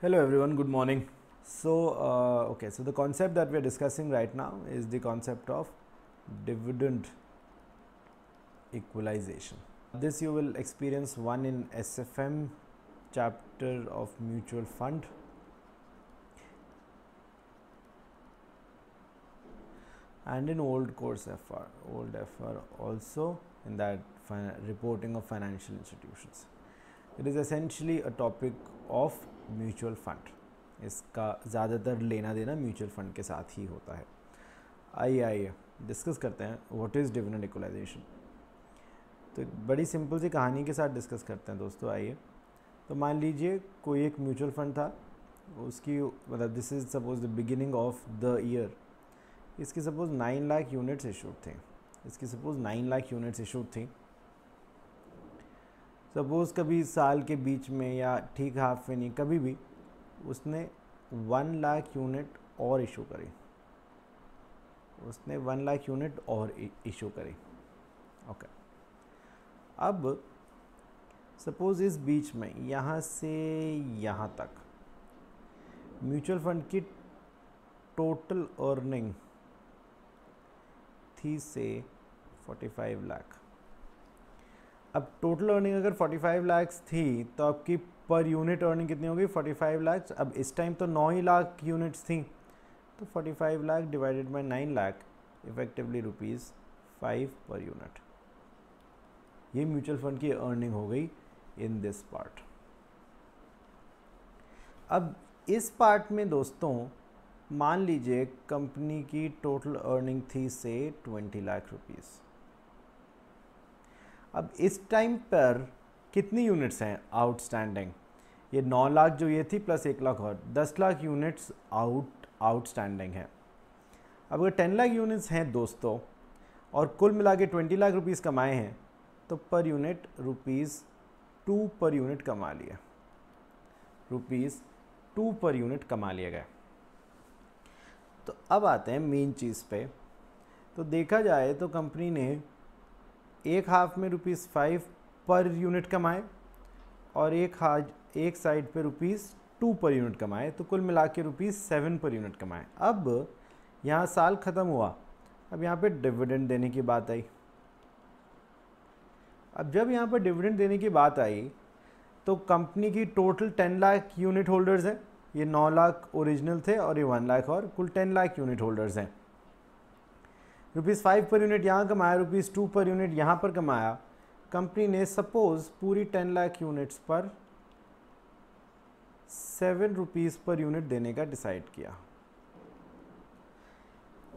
Hello everyone, good morning. So the concept that we are discussing right now is the concept of dividend equalization. This you will experience one in SFM chapter of mutual fund, and in old course FR, old FR also in that reporting of financial institutions. It is essentially a topic of mutual fund. इसका ज़्यादातर लेना देना mutual fund के साथ ही होता है. आइए discuss करते हैं व्हाट इज़ डिविडेंड इक्वलाइजेशन. तो एक बड़ी सिंपल सी कहानी के साथ डिस्कस करते हैं दोस्तों. आइए, तो मान लीजिए कोई एक म्यूचुअल फंड था, उसकी मतलब this is suppose the beginning of the year. इसकी सपोज 9 लाख यूनिट्स इशूड थे. सपोज़ कभी साल के बीच में या ठीक हाफ में नहीं, कभी भी उसने 1 लाख यूनिट और इशू करी. ओके, अब सपोज़ इस बीच में यहाँ से यहाँ तक म्यूचुअल फंड की टोटल अर्निंग थी से 45 लाख. अब टोटल अर्निंग अगर 45 लाख थी तो आपकी पर यूनिट अर्निंग कितनी होगी? 45 लाख. अब इस टाइम तो 9 ही लाख यूनिट्स थी, तो 45 lakh divided by 9 lakh effectively ₹5 per unit. ये म्यूचुअल फंड की अर्निंग हो गई इन दिस पार्ट. अब इस पार्ट में दोस्तों मान लीजिए कंपनी की टोटल अर्निंग थी से 20 लाख रुपीज़. अब इस टाइम पर कितनी यूनिट्स हैं आउटस्टैंडिंग? ये 9 लाख जो ये थी प्लस 1 लाख और 10 लाख यूनिट्स आउटस्टैंडिंग है. अब अगर 10 लाख यूनिट्स हैं दोस्तों और कुल मिला के 20 लाख रुपीज़ कमाए हैं तो पर यूनिट ₹2 पर यूनिट कमा लिया. ₹2 पर यूनिट कमा लिया गया. तो अब आते हैं मेन चीज़ पे. तो देखा जाए तो कंपनी ने एक हाफ में ₹5 पर यूनिट कमाए और एक साइड पे ₹2 पर यूनिट कमाए, तो कुल मिला के ₹7 पर यूनिट कमाए. अब यहाँ साल ख़त्म हुआ, अब यहाँ पे डिविडेंड देने की बात आई. अब जब यहाँ पर डिविडेंड देने की बात आई तो कंपनी की टोटल 10 लाख यूनिट होल्डर्स हैं. ये 9 लाख ओरिजिनल थे और ये 1 लाख और कुल 10 लाख यूनिट होल्डर्स हैं. ₹5 पर यूनिट यहाँ कमाया, ₹2 पर यूनिट यहाँ पर कमाया. कंपनी ने सपोज पूरी 10 लाख यूनिट्स पर ₹7 पर यूनिट देने का डिसाइड किया.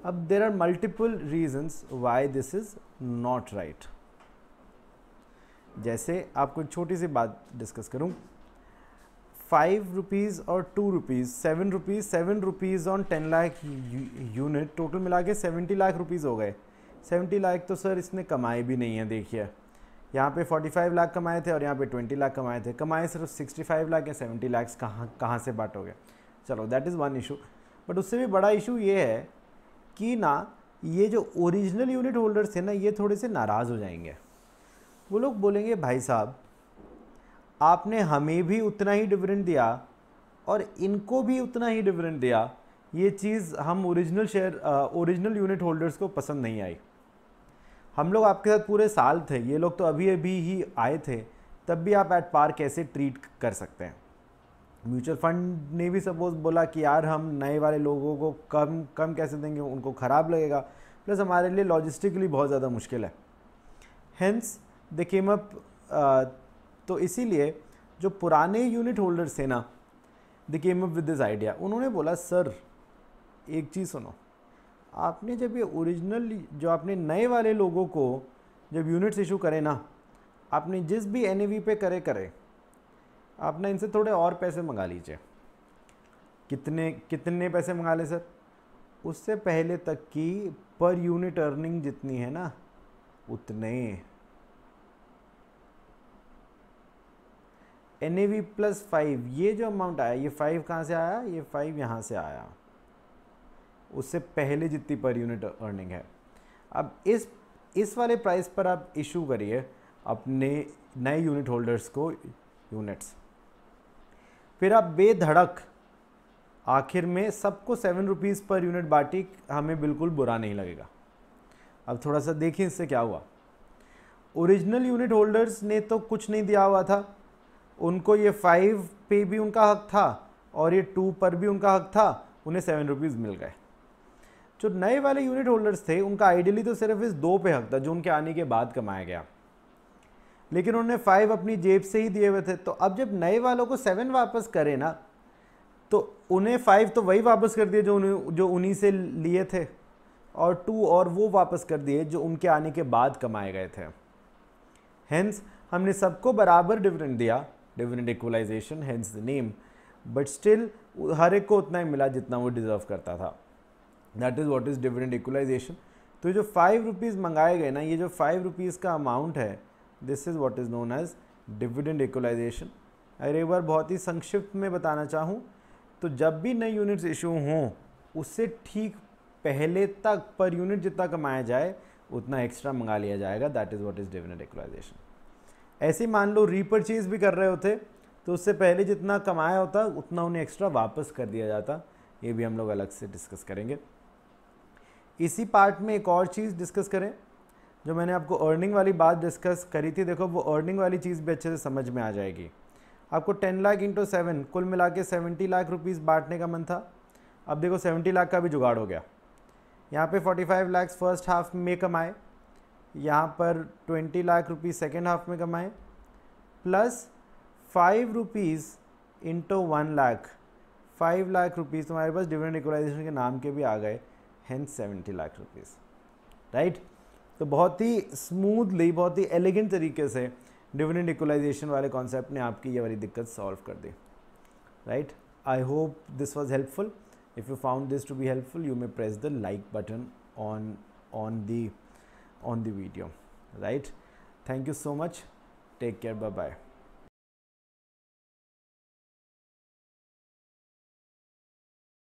अब there are multiple reasons why this is not right. जैसे आपको एक छोटी सी बात डिस्कस करूं. ₹5 और ₹2, ₹7 ऑन 10 लाख यूनिट, टोटल मिला के 70 लाख रुपीज़ हो गए. 70 लाख तो सर इसने कमाए भी नहीं है. देखिए यहाँ पे 45 लाख कमाए थे और यहाँ पे 20 लाख कमाए थे. कमाए सिर्फ 65 लाख या 70 लाख कहाँ से बात हो गया. चलो that is one issue. But उससे भी बड़ा इशू ये है कि ना ये जो ओरिजिनल यूनिट होल्डर्स थे ना, ये थोड़े से नाराज़ हो जाएंगे. वो लोग बोलेंगे भाई साहब आपने हमें भी उतना ही डिविडेंड दिया और इनको भी उतना ही डिविडेंड दिया. ये चीज़ हम ओरिजिनल यूनिट होल्डर्स को पसंद नहीं आई. हम लोग आपके साथ पूरे साल थे, ये लोग तो अभी ही आए थे, तब भी आप एट पार कैसे ट्रीट कर सकते हैं. म्यूचुअल फंड ने भी सपोज बोला कि यार हम नए वाले लोगों को कम कैसे देंगे, उनको ख़राब लगेगा, प्लस हमारे लिए लॉजिस्टिकली बहुत ज़्यादा मुश्किल है. Hence they came up. तो इसीलिए जो पुराने यूनिट होल्डर्स थे ना, they came up with this idea. उन्होंने बोला सर एक चीज़ सुनो, आपने जब ये ओरिजिनल जो आपने नए वाले लोगों को जब यूनिट्स इशू करे ना, आपने जिस भी NAV पे करे आपने इनसे थोड़े और पैसे मंगा लीजिए. कितने पैसे मंगा ले सर? उससे पहले तक की पर यूनिट अर्निंग जितनी है ना उतने. NAV प्लस 5 ये जो अमाउंट आया, ये 5 कहाँ से आया? ये 5 यहाँ से आया. उससे पहले जितनी पर यूनिट अर्निंग है. अब इस वाले प्राइस पर आप इशू करिए अपने नए यूनिट होल्डर्स को यूनिट्स. फिर आप बेधड़क आखिर में सबको 7 रुपीज़ पर यूनिट बांटी, हमें बिल्कुल बुरा नहीं लगेगा। अब थोड़ा सा देखिए इससे क्या हुआ। ओरिजिनल यूनिट होल्डर्स ने तो कुछ नहीं दिया हुआ था, उनको ये 5 पे भी उनका हक था और ये 2 पर भी उनका हक था, उन्हें 7 रुपीज़ मिल गए। जो नए वाले यूनिट होल्डर्स थे उनका आइडियली तो सिर्फ इस 2 पे हक था जो उनके आने के बाद कमाया गया, लेकिन उन्होंने 5 अपनी जेब से ही दिए हुए थे। तो अब जब नए वालों को 7 वापस करे ना, तो उन्हें 5 तो वही वापस कर दिए जो उन्हीं से लिए थे, और 2 और वो वापस कर दिए जो उनके आने के बाद कमाए गए थे। हेंस हमने सबको बराबर डिविडेंड दिया, dividend equalization, hence the name, but still हर एक को उतना ही मिला जितना वो डिजर्व करता था। That is what is dividend equalization. तो जो 5 रुपीज़ मंगाए गए ना, ये जो 5 रुपीज़ का अमाउंट है, this is what is known as dividend equalization. अगर एक बार बहुत ही संक्षिप्त में बताना चाहूँ तो जब भी नए यूनिट्स इशू हों उससे ठीक पहले तक पर यूनिट जितना कमाया जाए उतना एक्स्ट्रा मंगा लिया जाएगा। That is what is dividend equalization. ऐसे ही मान लो रीपरचेज भी कर रहे होते तो उससे पहले जितना कमाया होता उतना उन्हें एक्स्ट्रा वापस कर दिया जाता। ये भी हम लोग अलग से डिस्कस करेंगे। इसी पार्ट में एक और चीज़ डिस्कस करें, जो मैंने आपको अर्निंग वाली बात डिस्कस करी थी, देखो वो अर्निंग वाली चीज़ भी अच्छे से समझ में आ जाएगी। आपको 10 लाख इंटू 7 कुल मिला के 70 लाख रुपीज़ बांटने का मन था। अब देखो 70 लाख का भी जुगाड़ हो गया। यहाँ पे 45 लाख फर्स्ट हाफ में कमाए, यहाँ पर 20 लाख रुपीज़ सेकेंड हाफ में कमाए, plus 5 rupees into 1 lakh, 5 lakh rupees तुम्हारे पास डिविडेंड इक्वलाइजेशन के नाम के भी आ गए, हेंस 70 लाख रुपीज़, राइट। तो बहुत ही स्मूथली, बहुत ही एलिगेंट तरीके से डिविडेंड इक्वलाइजेशन वाले कॉन्सेप्ट ने आपकी ये वाली दिक्कत सॉल्व कर दी, right. I hope this was helpful. If you found this to be helpful, you may press the like button on the video, right? Thank you so much. Take care. Bye bye.